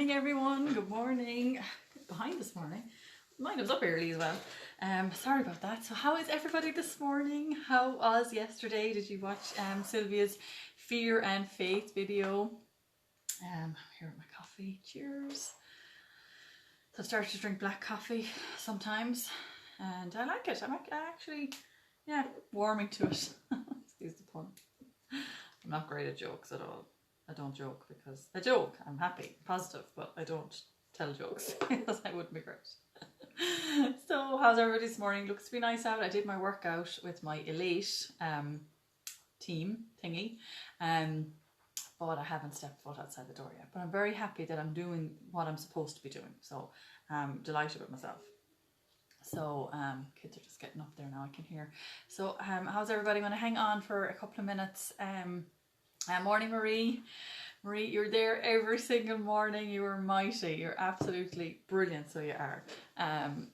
morning, everyone. Good morning. Get behind this morning. Mine was up early as well. Sorry about that. So how is everybody this morning? How was yesterday? Did you watch Sylvia's Fear and Faith video? Here with my coffee. Cheers. So I've started to drink black coffee sometimes, and I like it. I'm actually, warming to it. Excuse the pun. I'm not great at jokes at all. I don't joke because I joke. I'm happy, positive, but I don't tell jokes because I wouldn't be great. So how's everybody this morning? Looks to be nice out. I did my workout with my Elate team thingy, but I haven't stepped foot outside the door yet. But I'm very happy that I'm doing what I'm supposed to be doing. So I'm delighted with myself. So kids are just getting up there now, I can hear. So how's everybody? I'm going to hang on for a couple of minutes. Morning, Marie. Marie, you're there every single morning. You are mighty. You're absolutely brilliant. So you are.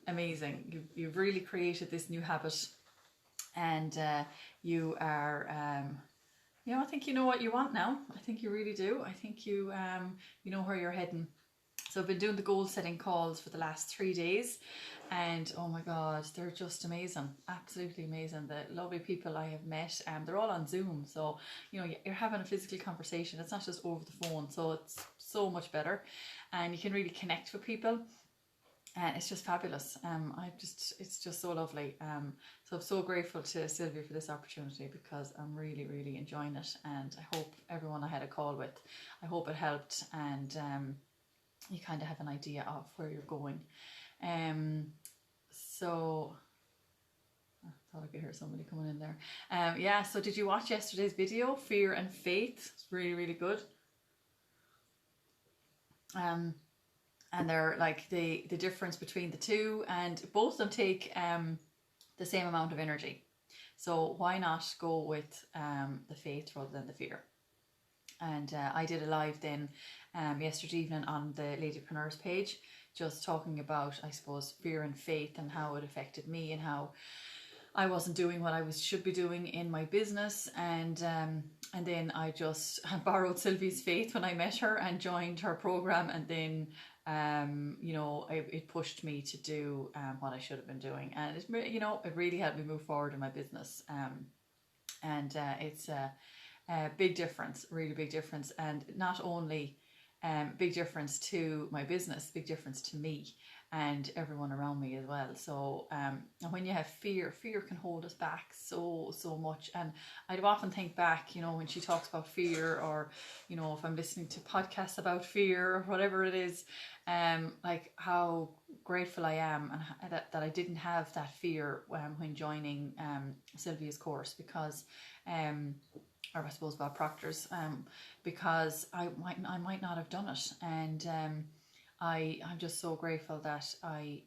Amazing. You've really created this new habit, and you are. I think you know what you want now. I think you really do. I think you know where you're heading. So I've been doing the goal setting calls for the last 3 days, and oh my God, they're just amazing, absolutely amazing. The lovely people I have met, they're all on Zoom, so you're having a physical conversation. It's not just over the phone, so it's so much better, and you can really connect with people, and it's just fabulous. It's just so lovely. So I'm so grateful to Sylvia for this opportunity because I'm really, really enjoying it, and I hope everyone I had a call with, I hope it helped, and you kind of have an idea of where you're going. So I thought I could hear somebody coming in there. So did you watch yesterday's video, Fear and Faith? It's really, really good. And they're like the difference between the two, and both of them take the same amount of energy. So why not go with the faith rather than the fear? And I did a live then yesterday evening on the Ladypreneurs page, just talking about, I suppose, fear and faith and how it affected me and how I wasn't doing what I should be doing in my business. And then I just borrowed Sylvia's faith when I met her and joined her program. And then, it pushed me to do what I should have been doing. And it really helped me move forward in my business. It's a big difference, really big difference. And not only big difference to my business, big difference to me and everyone around me as well. So and when you have fear can hold us back so much. And I'd often think back, when she talks about fear, or if I'm listening to podcasts about fear or whatever it is, like how grateful I am and that I didn't have that fear when joining Sylvia's course, because or I suppose Bob Proctor's, because I might not have done it. And I'm just so grateful that I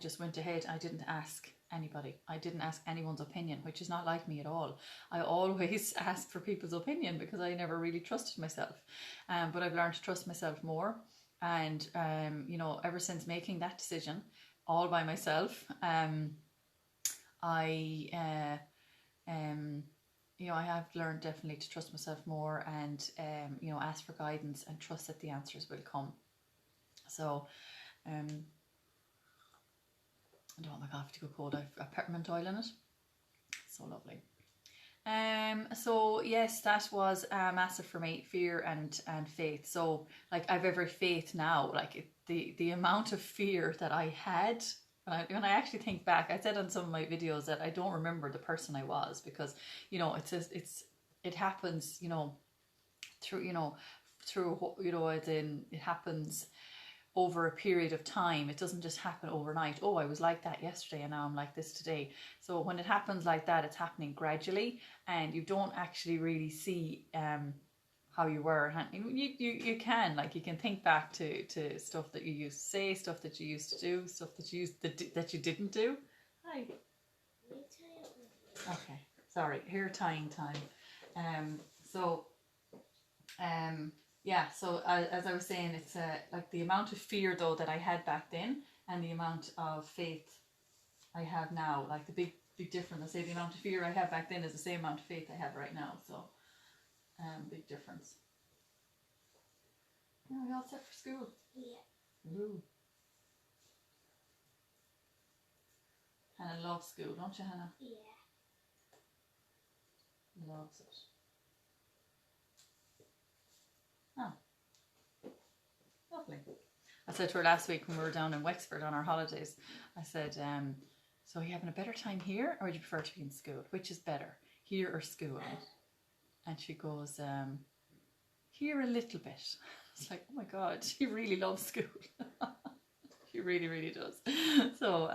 just went ahead. I didn't ask anybody. I didn't ask anyone's opinion, which is not like me at all. I always ask for people's opinion because I never really trusted myself. But I've learned to trust myself more. And ever since making that decision all by myself, I have learned definitely to trust myself more, and ask for guidance and trust that the answers will come. So I don't want my coffee to go cold. I've a peppermint oil in it. So lovely. So yes, that was massive for me, fear and faith. So like I've every faith now. Like the amount of fear that I had. When I actually think back, I said on some of my videos that I don't remember the person I was, because it happens through as in it happens over a period of time. It doesn't just happen overnight. Oh, I was like that yesterday and now I'm like this today. So when it happens like that, it's happening gradually, and you don't actually really see how you were. You can think back to stuff that you used to say, stuff that you used to do, stuff that you didn't do. Hi. Okay, sorry, hair tying time. So as I was saying, it's like the amount of fear though that I had back then and the amount of faith I have now, like the big difference. I say the amount of fear I have back then is the same amount of faith I have right now. So big difference. Are you all set for school? Yeah. Ooh. Hannah loves school, don't you, Hannah? Yeah. Loves it. Oh, lovely. I said to her last week when we were down in Wexford on our holidays, I said, so are you having a better time here or would you prefer to be in school? Which is better, here or school? And she goes, here a little bit. It's like, oh my God, she really loves school. She really, really does. So,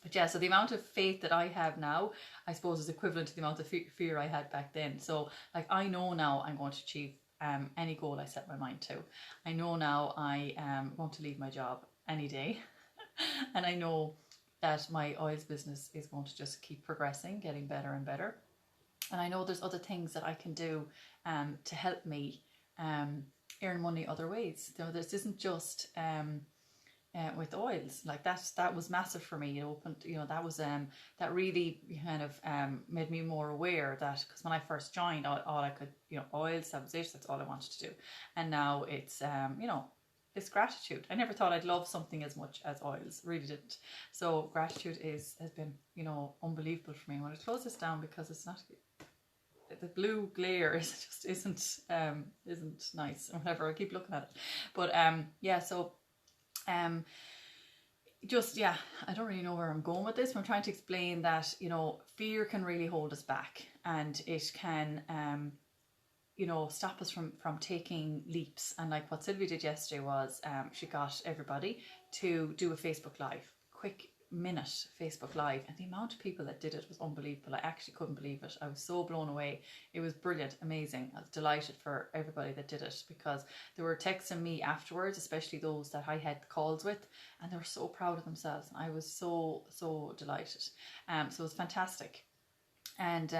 but yeah, so the amount of faith that I have now, I suppose, is equivalent to the amount of fear I had back then. So, like, I know now I'm going to achieve any goal I set my mind to. I know now I am going to leave my job any day. And I know that my oils business is going to just keep progressing, getting better and better. And I know there's other things that I can do to help me earn money other ways. You know, this isn't just with oils. Like that was massive for me. It opened, you know, that was that really kind of made me more aware that, because when I first joined, all I could, you know, oils, that was it. That's all I wanted to do. And now it's you know, this gratitude. I never thought I'd love something as much as oils. Really didn't. So gratitude has been, you know, unbelievable for me. I'm going to close this down because it's not. The blue glare isn't nice or whatever. I keep looking at it, but yeah. So just, yeah, I don't really know where I'm going with this, but I'm trying to explain that, you know, fear can really hold us back, and it can you know, stop us from taking leaps. And like what Sylvia did yesterday was she got everybody to do a Facebook Live, quick minute Facebook Live, and the amount of people that did it was unbelievable. I actually couldn't believe it. I was so blown away. It was brilliant, amazing. I was delighted for everybody that did it, because they were texting me afterwards, especially those that I had calls with, and they were so proud of themselves. I was so delighted. So it was fantastic. And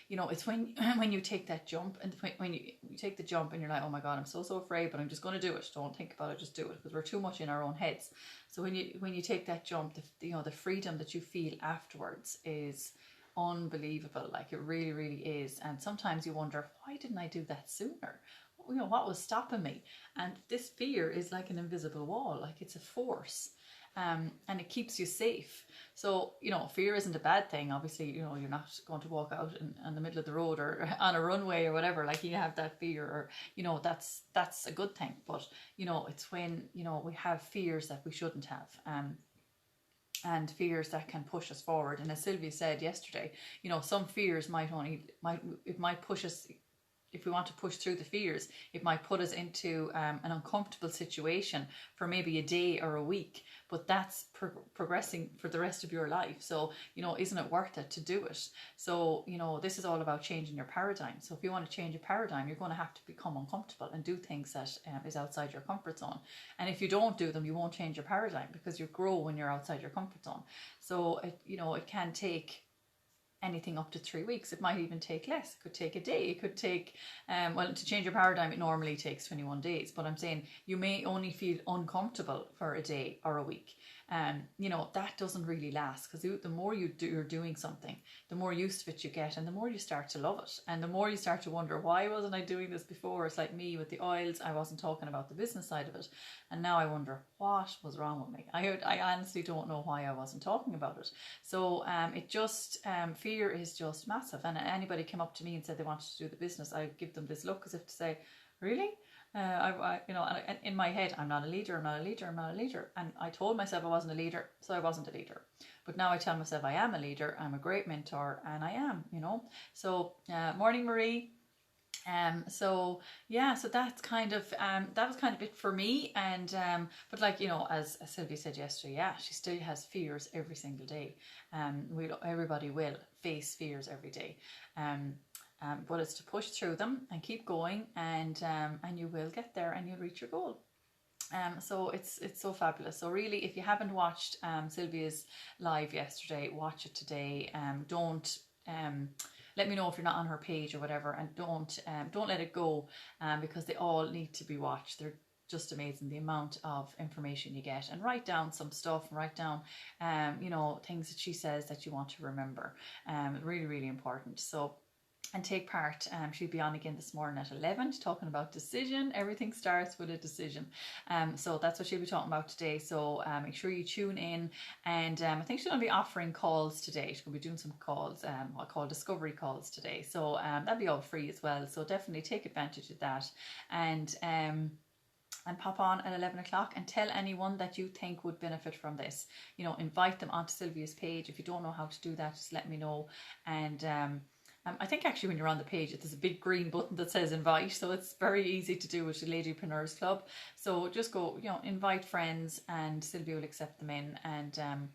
you know, it's when you take that jump, and when you take the jump and you're like, oh my God, I'm so afraid, but I'm just going to do it. Don't think about it, just do it, because we're too much in our own heads. So when you take that jump, you know, the freedom that you feel afterwards is unbelievable. Like, it really is. And sometimes you wonder, why didn't I do that sooner? You know, what was stopping me? And this fear is like an invisible wall. Like, it's a force. And it keeps you safe. So, you know, fear isn't a bad thing. Obviously, you know, you're not going to walk out in the middle of the road or on a runway or whatever, like you have that fear, or, you know, that's a good thing. But, you know, it's when, you know, we have fears that we shouldn't have. And fears that can push us forward. And as Sylvia said yesterday, you know, some fears might push us. If we want to push through the fears, it might put us into an uncomfortable situation for maybe a day or a week, but that's progressing for the rest of your life. So, you know, isn't it worth it to do it? So, you know, this is all about changing your paradigm. So if you want to change your paradigm, you're going to have to become uncomfortable and do things that is outside your comfort zone. And if you don't do them, you won't change your paradigm, because you grow when you're outside your comfort zone. So, you know, it can take anything up to 3 weeks. It might even take less. It could take a day. It could take, well, to change your paradigm, it normally takes 21 days. But I'm saying you may only feel uncomfortable for a day or a week. You know, that doesn't really last, because the more you're doing something, the more used to it you get, and the more you start to love it. And the more you start to wonder, why wasn't I doing this before? It's like me with the oils. I wasn't talking about the business side of it. And now I wonder, what was wrong with me? I honestly don't know why I wasn't talking about it. So it just, fear is just massive. And anybody came up to me and said they wanted to do the business, I give them this look as if to say, really? You know, and in my head, I'm not a leader. And I told myself I wasn't a leader, so I wasn't a leader. But now I tell myself I am a leader. I'm a great mentor, and I am, you know. So morning, Marie. So yeah, so that's kind of that was kind of it for me. And but, like, you know, as Sylvia said yesterday, yeah, she still has fears every single day. Everybody will face fears every day. But it's to push through them and keep going, and you will get there, and you'll reach your goal. So it's so fabulous. So really, if you haven't watched Sylvia's live yesterday, watch it today. Don't let me know if you're not on her page or whatever, and don't let it go, because they all need to be watched. They're just amazing, the amount of information you get. And write down some stuff, and write down you know, things that she says that you want to remember. Really important. So and take part. She'll be on again this morning at 11 talking about decision. Everything starts with a decision. So that's what she'll be talking about today. So make sure you tune in. And I think she's going to be offering calls today. She's going to be doing some calls, what I call discovery calls today. So that'll be all free as well. So definitely take advantage of that. And pop on at 11 o'clock and tell anyone that you think would benefit from this. You know, invite them onto Sylvia's page. If you don't know how to do that, just let me know. And I think actually when you're on the page, there's a big green button that says invite. So it's very easy to do with the Ladypreneurs Club. So just go, you know, invite friends and Sylvia will accept them in. And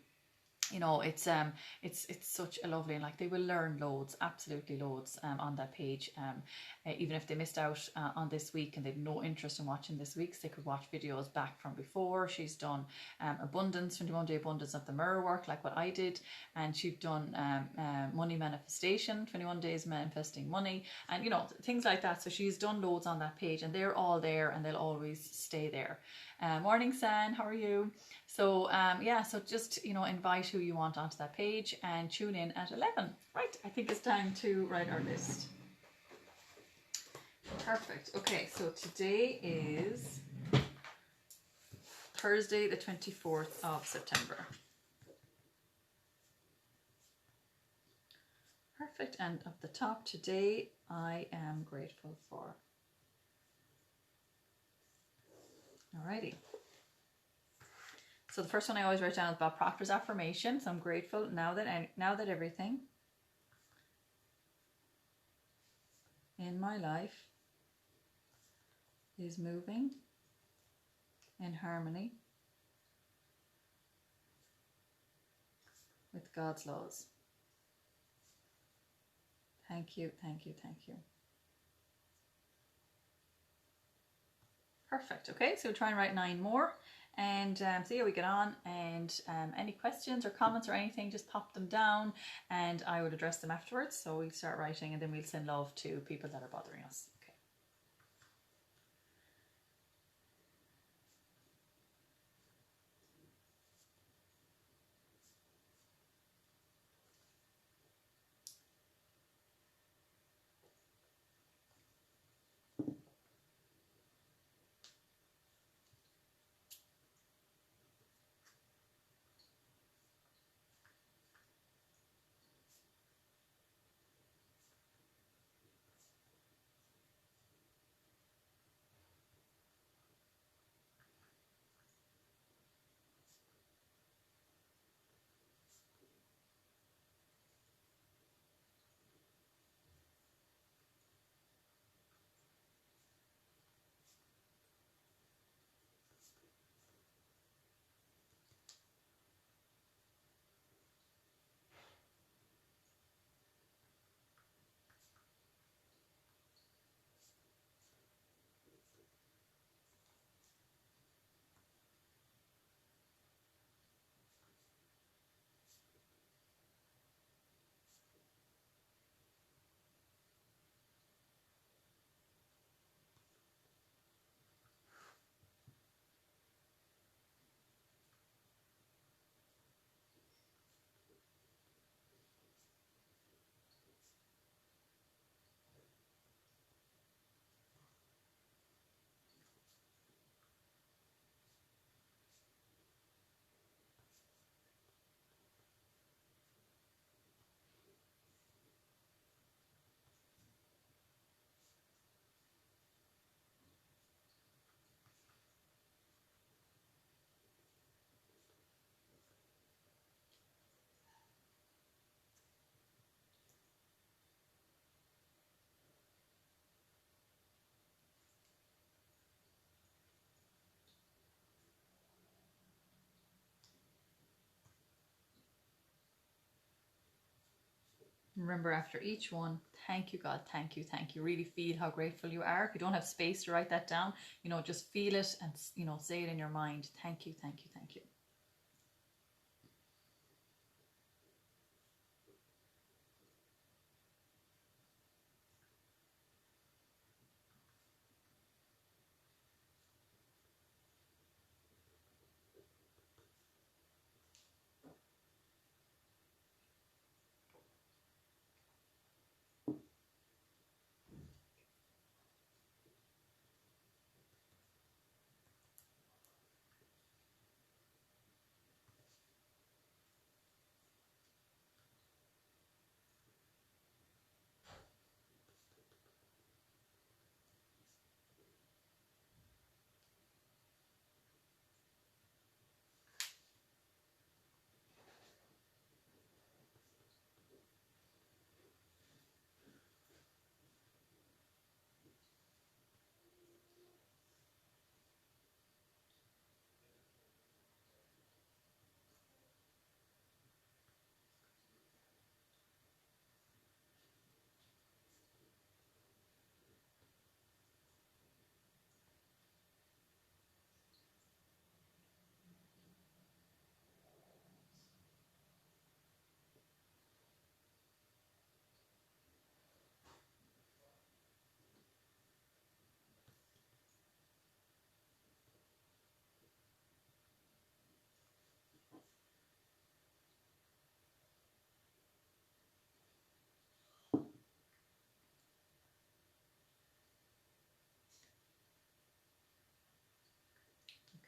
you know, it's such a lovely, and like they will learn loads, absolutely loads on that page. Even if they missed out on this week and they've no interest in watching this week's, they could watch videos back from before. She's done abundance, 21 day abundance of the mirror work, like what I did, and she's done money manifestation, 21 days manifesting money, and you know, things like that. So she's done loads on that page, and they're all there, and they'll always stay there. Morning, San, how are you? So yeah, so just, you know, invite who you want onto that page and tune in at 11. Right, I think it's time to write our list. Perfect. Okay, so today is Thursday the 24th of September. Perfect. And at the top today, I am grateful for. Alrighty. So the first one I always write down is Bob Proctor's affirmation. So I'm grateful now that everything in my life is moving in harmony with God's laws. Thank you, thank you, thank you. Perfect. Okay, so we'll try and write 9 more and see how we get on. And any questions or comments or anything, just pop them down and I would address them afterwards. So we'll start writing and then we'll send love to people that are bothering us. Okay. Remember after each one, thank you, God, thank you, thank you. Really feel how grateful you are. If you don't have space to write that down, you know, just feel it and, you know, say it in your mind. Thank you, thank you, thank you.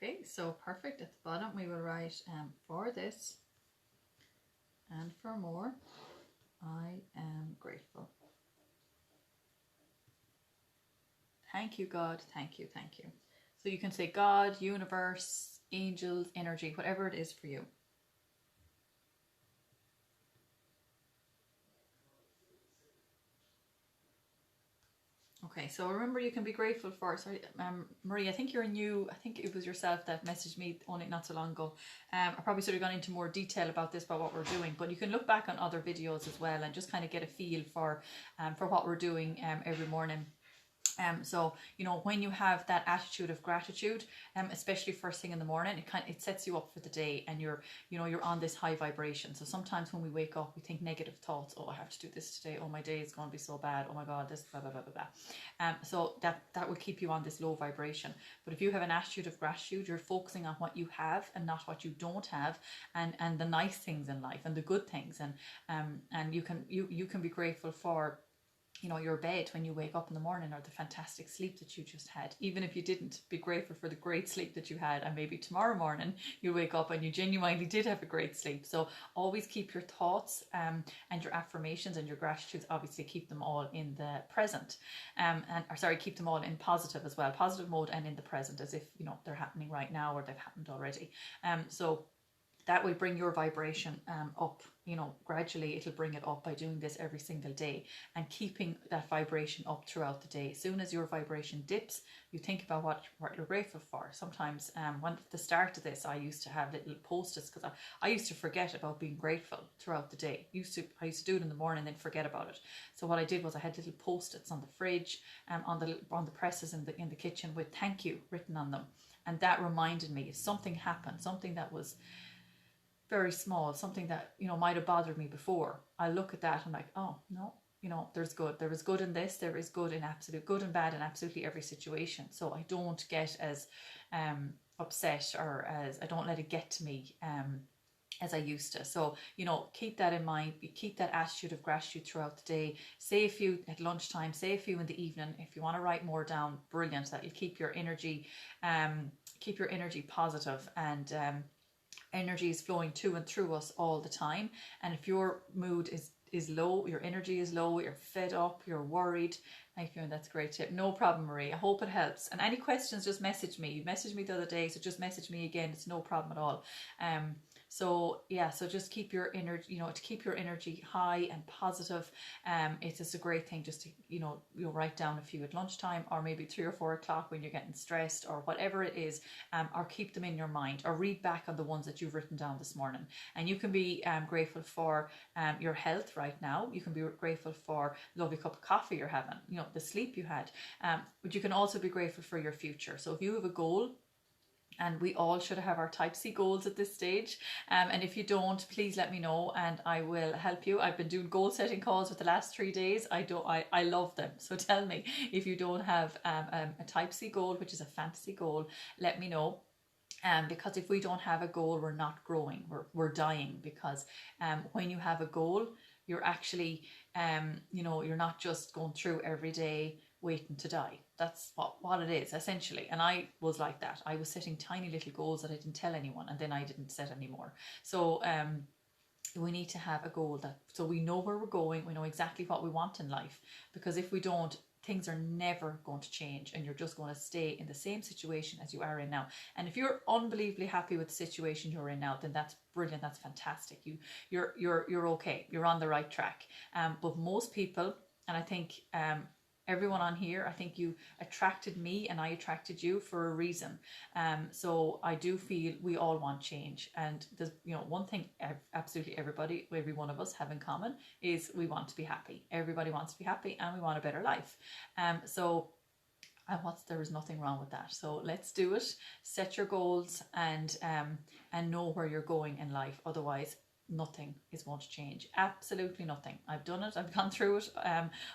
Okay, so perfect. At the bottom we will write for this and for more, I am grateful. Thank you, God. Thank you. Thank you. So you can say God, universe, angels, energy, whatever it is for you. Okay, so remember you can be grateful for, sorry, Marie, I think you're new, I think it was yourself that messaged me only not so long ago. I probably should have gone into more detail about this, about what we're doing, but you can look back on other videos as well and just kind of get a feel for what we're doing every morning. So you know, when you have that attitude of gratitude, especially first thing in the morning, it sets you up for the day, and you're on this high vibration. So sometimes when we wake up, we think negative thoughts. Oh, I have to do this today. Oh, my day is going to be so bad. Oh my God, this blah blah blah blah blah. So that will keep you on this low vibration. But if you have an attitude of gratitude, you're focusing on what you have and not what you don't have, and the nice things in life and the good things, and you can be grateful for, you know, your bed when you wake up in the morning, or the fantastic sleep that you just had. Even if you didn't, be grateful for the great sleep that you had, and maybe tomorrow morning you wake up and you genuinely did have a great sleep. So always keep your thoughts and your affirmations and your gratitudes, obviously keep them all in the present, keep them all in positive as well, positive mode, and in the present, as if, you know, they're happening right now or they've happened already. So that will bring your vibration up, you know, gradually it'll bring it up by doing this every single day and keeping that vibration up throughout the day. As soon as your vibration dips, you think about what you're grateful for. Sometimes when at the start of this, I used to have little post-its, because I used to forget about being grateful throughout the day. I used to do it in the morning and then forget about it. So what I did was I had little post-its on the fridge, on the presses in the kitchen, with thank you written on them. And that reminded me if something happened, something that was very small, something that, you know, might have bothered me before, I look at that and I'm like, oh no, you know, there is good in this, there is good in absolute good and bad in absolutely every situation. So I don't get as upset, or as I don't let it get to me as I used to. So, you know, keep that in mind. Keep that attitude of gratitude throughout the day. Say a few at lunchtime, say a few in the evening. If you want to write more down, brilliant. That'll keep your energy positive, and energy is flowing to and through us all the time. And if your mood is low, your energy is low, you're fed up, you're worried, thank you, and that's a great tip. No problem, Marie. I hope it helps. And any questions, just message me. You messaged me the other day, so just message me again. It's no problem at all. So yeah, so just keep your energy, you know, to keep your energy high and positive. It's just a great thing just to, you know, you'll write down a few at lunchtime, or maybe 3 or 4 o'clock when you're getting stressed, or whatever it is, or keep them in your mind, or read back on the ones that you've written down this morning. And you can be grateful for your health right now. You can be grateful for the lovely cup of coffee you're having, you know, the sleep you had. But you can also be grateful for your future. So if you have a goal, and we all should have our type C goals at this stage, and if you don't, please let me know and I will help you. I've been doing goal setting calls for the last 3 days. I love them. So tell me if you don't have a type C goal, which is a fantasy goal, let me know. Because if we don't have a goal, we're not growing, we're dying. Because when you have a goal, you're actually you know, you're not just going through every day waiting to die. That's what it is essentially. And I was like that. I was setting tiny little goals that I didn't tell anyone, and then I didn't set anymore. So we need to have a goal so we know where we're going, we know exactly what we want in life. Because if we don't, things are never going to change, and you're just going to stay in the same situation as you are in now. And if you're unbelievably happy with the situation you're in now, then that's brilliant, that's fantastic. You're okay, you're on the right track. But most people, and I think everyone on here, I think you attracted me and I attracted you for a reason. So I do feel we all want change. And there's, you know, one thing absolutely every one of us have in common is we want to be happy. Everybody wants to be happy, and we want a better life. There is nothing wrong with that. So let's do it. Set your goals and know where you're going in life. Otherwise, nothing is going to change. Absolutely nothing. I've done it. I've gone through it.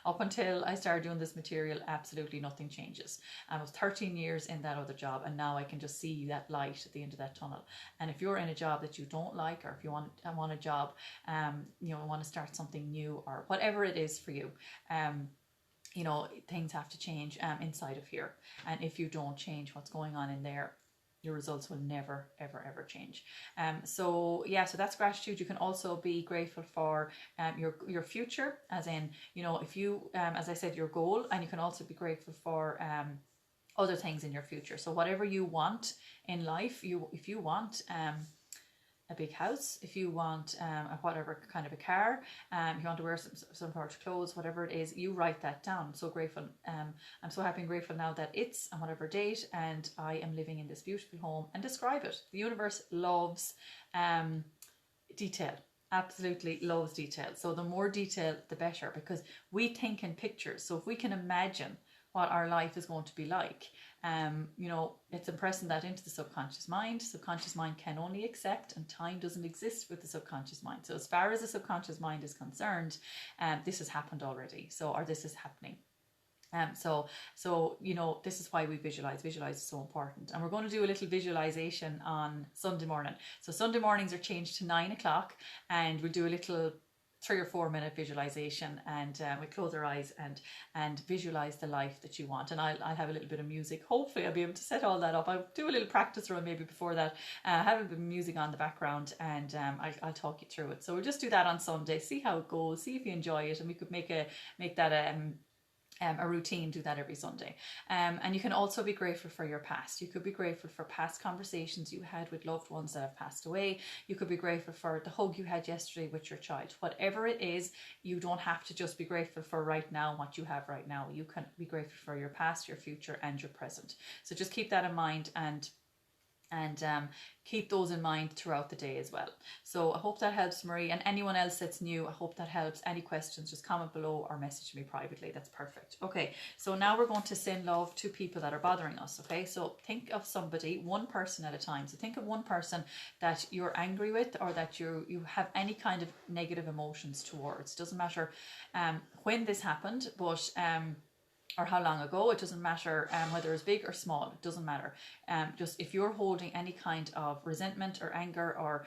Up until I started doing this material, absolutely nothing changes. I was 13 years in that other job, and now I can just see that light at the end of that tunnel. And if you're in a job that you don't like, or if you want a job, you know, want to start something new, or whatever it is for you, you know, things have to change inside of here. And if you don't change what's going on in there, your results will never, ever, ever change. So yeah, so that's gratitude. You can also be grateful for your future, as in, you know, if you, as I said, your goal, and you can also be grateful for other things in your future. So whatever you want in life, if you want a big house, if you want whatever kind of a car, you want to wear some sort of clothes, whatever it is, you write that down. I'm so grateful. I'm so happy and grateful now that it's on whatever date, and I am living in this beautiful home, and describe it. The universe loves detail. Absolutely loves detail. So the more detail, the better, because we think in pictures. So if we can imagine what our life is going to be like, you know, it's impressing that into the subconscious mind. Subconscious mind can only accept, and time doesn't exist with the subconscious mind. So as far as the subconscious mind is concerned, this has happened already. So, or this is happening. So you know, this is why we visualize. Visualize is so important, and we're going to do a little visualization on Sunday morning. So Sunday mornings are changed to 9 o'clock, and we'll do a little 3 or 4 minute visualization, and we close our eyes and visualize the life that you want. And I'll have a little bit of music. Hopefully I'll be able to set all that up. I'll do a little practice run maybe before that, have a bit of music on the background, and I'll talk you through it. So we'll just do that on Sunday, see how it goes, see if you enjoy it, and we could make that a routine, do that every Sunday. And you can also be grateful for your past. You could be grateful for past conversations you had with loved ones that have passed away. You could be grateful for the hug you had yesterday with your child. Whatever it is, you don't have to just be grateful for right now, what you have right now. You can be grateful for your past, your future, and your present. So just keep that in mind, and keep those in mind throughout the day as well. So I hope that helps, Marie, and anyone else that's new, I hope that helps. Any questions, just comment below or message me privately. That's perfect. Okay, so now we're going to send love to people that are bothering us. Okay, so think of somebody, one person at a time. So think of one person that you're angry with, or that you have any kind of negative emotions towards. Doesn't matter when this happened, but or how long ago. It doesn't matter whether it's big or small. It doesn't matter. Just if you're holding any kind of resentment or anger or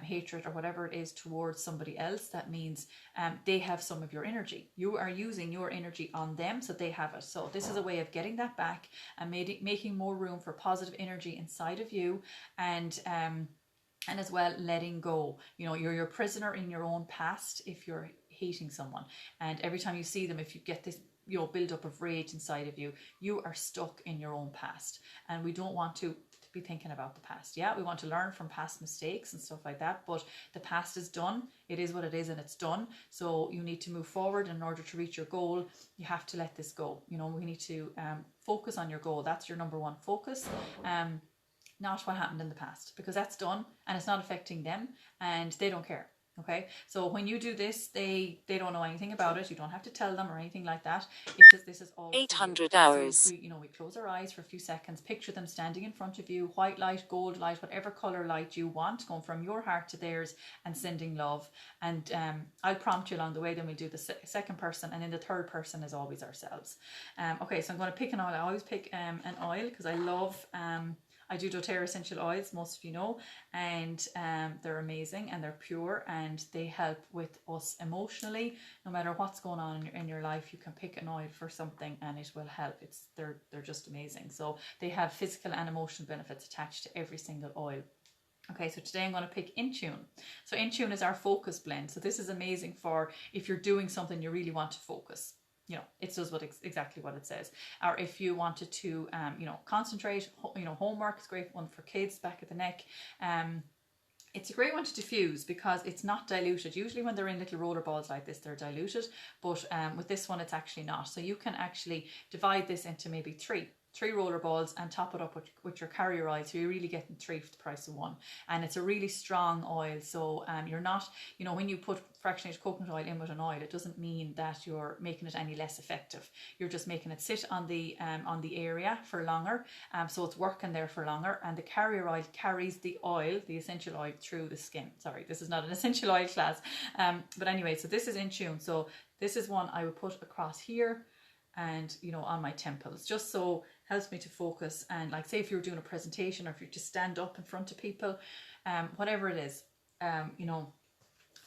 hatred or whatever it is towards somebody else, that means they have some of your energy. You are using your energy on them, so they have it. So this is a way of getting that back and making more room for positive energy inside of you, and as well letting go. You know, you're your prisoner in your own past if you're hating someone, and every time you see them, if you get this, you know, build up of rage inside of you, you are stuck in your own past, and we don't want to be thinking about the past. Yeah, we want to learn from past mistakes and stuff like that, but the past is done. It is what it is, and it's done. So you need to move forward. In order to reach your goal, you have to let this go. You know, we need to focus on your goal. That's your number one focus. Not what happened in the past, because that's done and it's not affecting them, and they don't care. Okay, so when you do this, they don't know anything about it. You don't have to tell them or anything like that. It's just, this is all 800 hours. So we close our eyes for a few seconds, picture them standing in front of you, white light, gold light, whatever color light you want, going from your heart to theirs and sending love. And I'll prompt you along the way, then we'll do the second person, and then the third person is always ourselves. Okay, so I'm going to pick an oil. I always pick an oil because I love I do doTERRA essential oils, most of you know, and they're amazing and they're pure, and they help with us emotionally. No matter what's going on in your life, you can pick an oil for something and it will help. They're just amazing. So they have physical and emotional benefits attached to every single oil. Okay, so today I'm going to pick Intune. So Intune is our focus blend. So this is amazing for if you're doing something you really want to focus. You know, it does exactly what it says. Or if you wanted to, you know, concentrate, you know, homework is a great one for kids, back of the neck. It's a great one to diffuse because it's not diluted. Usually when they're in little roller balls like this, they're diluted. But with this one, it's actually not. So you can actually divide this into maybe three roller balls and top it up with your carrier oil, so you're really getting 3 for the price of 1. And it's a really strong oil, so you're not, you know, when you put fractionated coconut oil in with an oil, it doesn't mean that you're making it any less effective. You're just making it sit on the area for longer, so it's working there for longer, and the carrier oil carries the oil, the essential oil, through the skin. Sorry, this is not an essential oil class, but anyway, so this is Intune. So this is one I would put across here, and you know, on my temples, just so helps me to focus. And like, say if you're doing a presentation, or if you just stand up in front of people, whatever it is, you know,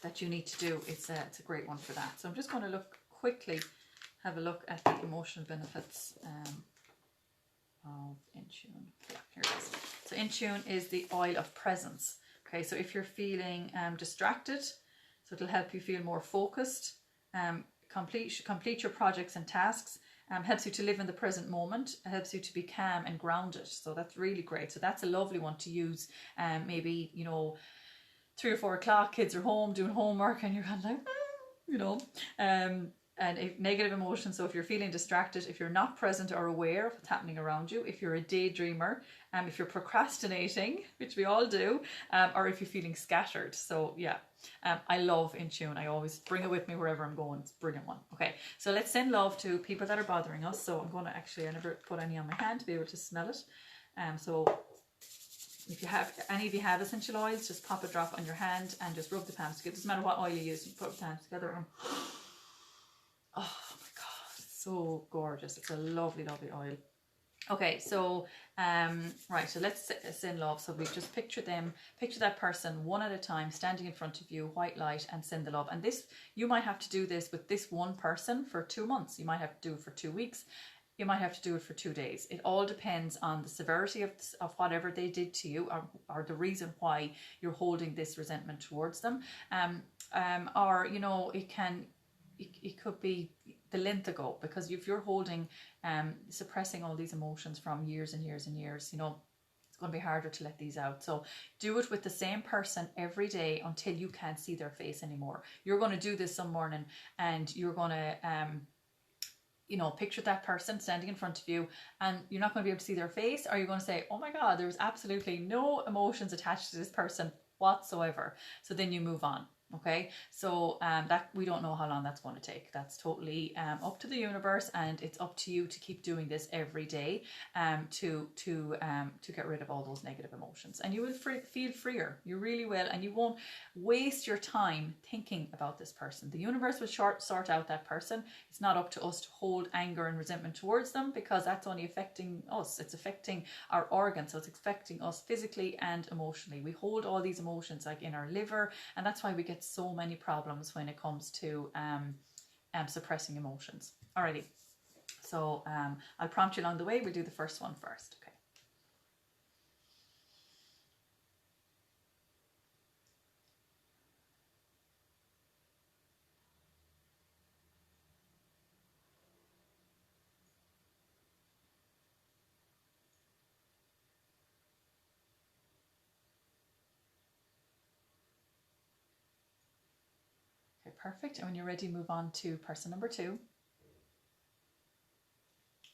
that you need to do, it's a great one for that. So I'm just going to have a look at the emotional benefits of Intune. Yeah, here it is. So Intune is the oil of presence. Okay, so if you're feeling distracted, so it'll help you feel more focused, complete your projects and tasks, helps you to live in the present moment, it helps you to be calm and grounded. So that's really great. So that's a lovely one to use. Maybe, you know, 3 or 4 o'clock, kids are home doing homework and you're kind of like, you know, and negative emotions. So if you're feeling distracted, if you're not present or aware of what's happening around you, if you're a daydreamer, if you're procrastinating, which we all do, or if you're feeling scattered. So yeah, I love Intune. I always bring it with me wherever I'm going. It's a brilliant one. Okay, so let's send love to people that are bothering us. So I'm going to I never put any on my hand to be able to smell it. So if you have any of you have essential oils, just pop a drop on your hand and just rub the palms together. It doesn't matter what oil you use, you put the palms together and oh my god, it's so gorgeous. It's a lovely, lovely oil. Okay, so right, so let's send love. So we just picture that person one at a time, standing in front of you, white light, and send the love. And this, you might have to do this with this one person for 2 months. You might have to do it for 2 weeks. You might have to do it for 2 days. It all depends on the severity of whatever they did to you, or the reason why you're holding this resentment towards them. Or, you know, it could be the length ago, because if you're holding, suppressing all these emotions from years and years and years, you know, it's going to be harder to let these out. So do it with the same person every day until you can't see their face anymore. You're going to do this some morning and you're going to, you know, picture that person standing in front of you and you're not going to be able to see their face, or you're going to say, oh my God, there's absolutely no emotions attached to this person whatsoever. So then you move on. Okay, so that we don't know how long that's going to take. That's totally up to the universe, and it's up to you to keep doing this every day to get rid of all those negative emotions, and you will feel freer. You really will, and you won't waste your time thinking about this person. The universe will sort out that person. It's not up to us to hold anger and resentment towards them, because that's only affecting us. It's affecting our organs, so it's affecting us physically and emotionally. We hold all these emotions like in our liver, and that's why we get so many problems when it comes to suppressing emotions. Alrighty, so I'll prompt you along the way. We'll do the first one first. Okay. Perfect. And when you're ready, move on to person number 2.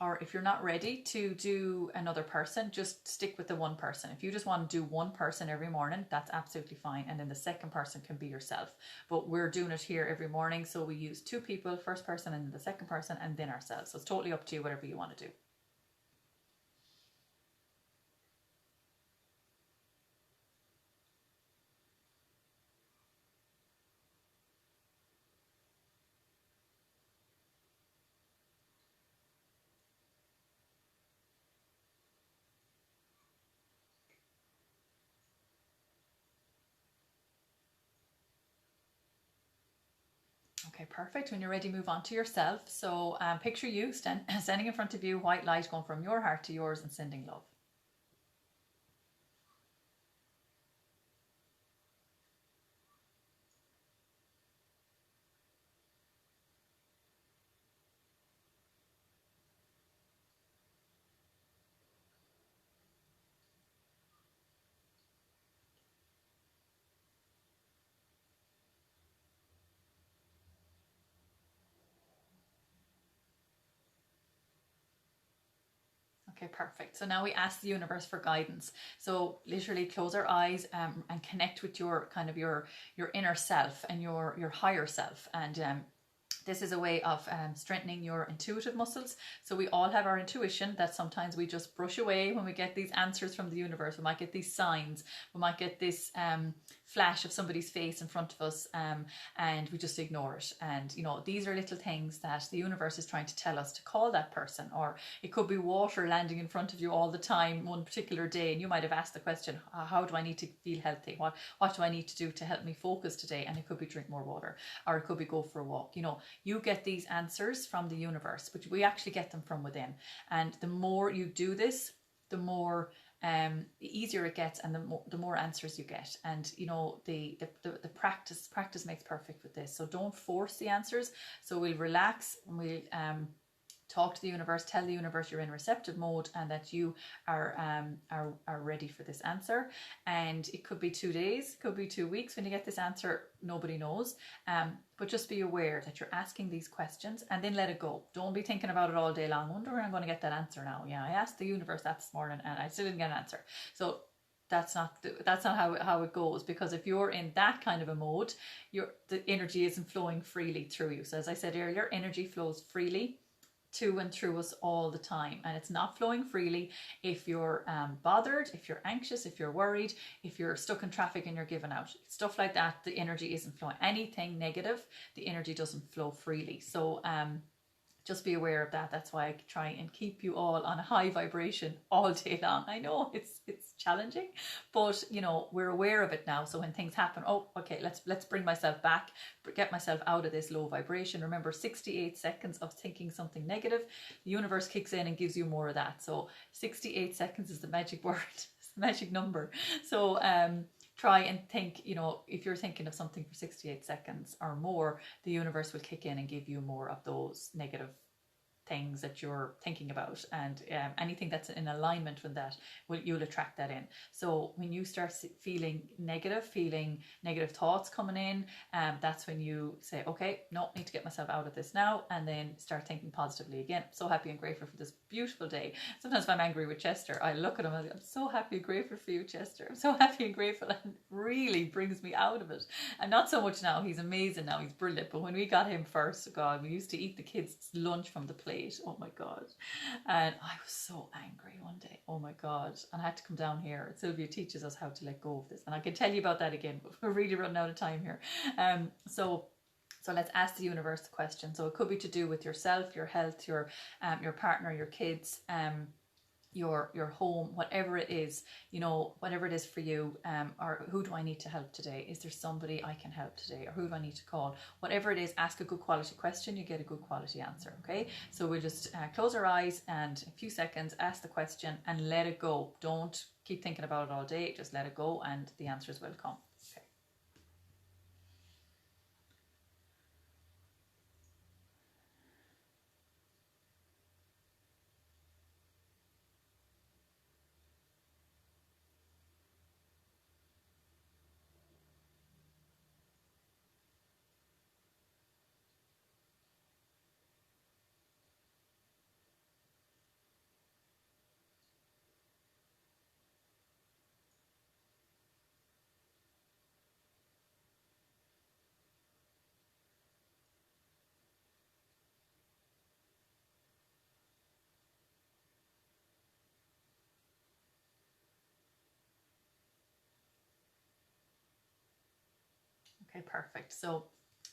Or if you're not ready to do another person, just stick with the one person. If you just want to do one person every morning, that's absolutely fine. And then the second person can be yourself. But we're doing it here every morning. So we use 2 people, first person and the second person, and then ourselves. So it's totally up to you, whatever you want to do. Okay, perfect. When you're ready, move on to yourself. So picture you standing in front of you, white light going from your heart to yours and sending love. Okay, perfect. So now we ask the universe for guidance. So literally close our eyes and connect with your kind of your inner self and your higher self. And this is a way of strengthening your intuitive muscles. So we all have our intuition that sometimes we just brush away when we get these answers from the universe. We might get these signs. We might get this flash of somebody's face in front of us and we just ignore it. And, you know, these are little things that the universe is trying to tell us to call that person. Or it could be water landing in front of you all the time one particular day. And you might have asked the question, how do I need to feel healthy? What do I need to do to help me focus today? And it could be drink more water, or it could be go for a walk. You know, you get these answers from the universe, but we actually get them from within. And the more you do this, the more the easier it gets, and the more answers you get. And you know, the practice makes perfect with this. So don't force the answers. So we'll relax, and we'll talk to the universe, tell the universe you're in receptive mode and that you are ready for this answer. And it could be 2 days, it could be 2 weeks when you get this answer, nobody knows. But just be aware that you're asking these questions, and then let it go. Don't be thinking about it all day long. Wonder where I'm going to get that answer now. Yeah, I asked the universe that this morning and I still didn't get an answer. So that's not how it goes, because if you're in that kind of a mode, the energy isn't flowing freely through you. So as I said earlier, energy flows freely to and through us all the time, and it's not flowing freely if you're bothered, if you're anxious, if you're worried, if you're stuck in traffic and you're giving out, stuff like that. The energy isn't flowing. Anything negative, the energy doesn't flow freely. So just be aware of that. That's why I try and keep you all on a high vibration all day long. I know it's challenging, but you know, we're aware of it now. So when things happen, oh, okay, let's bring myself back, get myself out of this low vibration. Remember, 68 seconds of thinking something negative, the universe kicks in and gives you more of that. So 68 seconds is the magic word, it's the magic number. So try and think, you know, if you're thinking of something for 68 seconds or more, the universe will kick in and give you more of those negative things that you're thinking about, and anything that's in alignment with that, you'll attract that in. So when you start feeling negative thoughts coming in, that's when you say, okay, no, I need to get myself out of this now, and then start thinking positively again. I'm so happy and grateful for this beautiful day. Sometimes if I'm angry with Chester, I look at him and I'm so happy and grateful for you, Chester. I'm so happy and grateful, and it really brings me out of it. And not so much now, he's amazing now, he's brilliant, but when we got him first, God, we used to eat the kids' lunch from the plate. Oh my God. And I was so angry one day. Oh my God. And I had to come down here. Sylvia teaches us how to let go of this. And I can tell you about that again, but we're really running out of time here. So let's ask the universe the question. So it could be to do with yourself, your health, your partner, your kids, your home, whatever it is, you know, whatever it is for you, or who do I need to help today? Is there somebody I can help today? Or who do I need to call? Whatever it is, ask a good quality question, you get a good quality answer, okay? So we'll just close our eyes and a few seconds, ask the question and let it go. Don't keep thinking about it all day, just let it go and the answers will come. Okay. Okay, perfect. So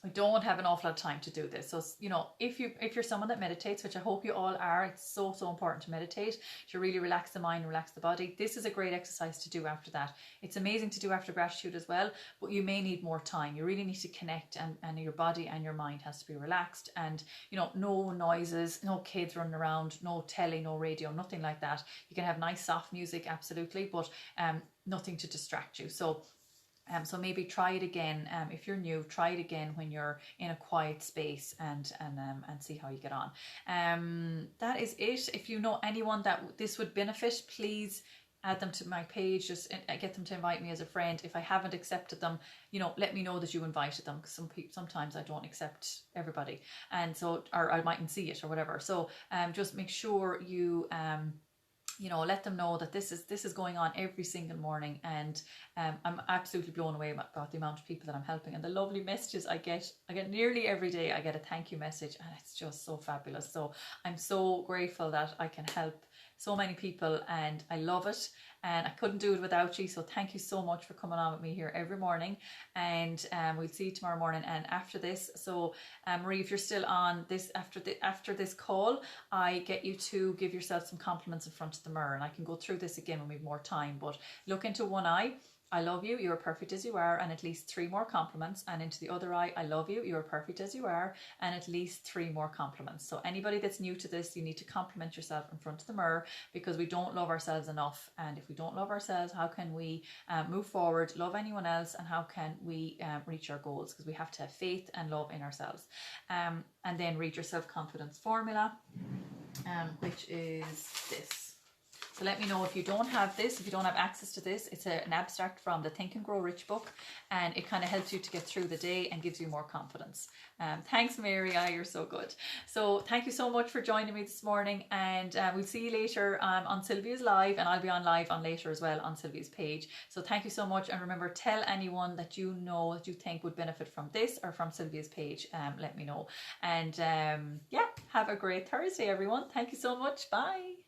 we don't have an awful lot of time to do this. So, you know, if you're someone that meditates, which I hope you all are, it's so important to meditate, to really relax the mind, relax the body. This is a great exercise to do after that. It's amazing to do after gratitude as well, but you may need more time. You really need to connect, and your body and your mind has to be relaxed, and, you know, no noises, no kids running around, no telly, no radio, nothing like that. You can have nice soft music, absolutely, but nothing to distract you. So maybe try it again. If you're new, try it again when you're in a quiet space, and see how you get on. That is it. If you know anyone that this would benefit, please add them to my page. Just get them to invite me as a friend. If I haven't accepted them, you know, let me know that you invited them, because sometimes I don't accept everybody, and so, or I mightn't see it or whatever. So just make sure you you know, let them know that this is going on every single morning, and I'm absolutely blown away about the amount of people that I'm helping, and the lovely messages I get nearly every day. I get a thank you message, and it's just so fabulous. So I'm so grateful that I can help so many people, and I love it, and I couldn't do it without you. So thank you so much for coming on with me here every morning, and we'll see you tomorrow morning and after this. So Marie, if you're still on this after this call, I get you to give yourself some compliments in front of the mirror, and I can go through this again when we have more time, but look into one eye I love you, you're perfect as you are, and at least 3 more compliments. And into the other eye, I love you, you're perfect as you are, and at least 3 more compliments. So anybody that's new to this, you need to compliment yourself in front of the mirror, because we don't love ourselves enough. And if we don't love ourselves, how can we move forward, love anyone else, and how can we reach our goals? Because we have to have faith and love in ourselves. And then read your self-confidence formula, which is this. So let me know if you don't have this, if you don't have access to this. It's an abstract from the Think and Grow Rich book, and it kind of helps you to get through the day and gives you more confidence. Thanks, Mary. You're so good. So thank you so much for joining me this morning, and we'll see you later on Sylvia's live, and I'll be on live on later as well on Sylvia's page. So thank you so much, and remember, tell anyone that you know that you think would benefit from this or from Sylvia's page. Let me know. And yeah, have a great Thursday, everyone. Thank you so much. Bye.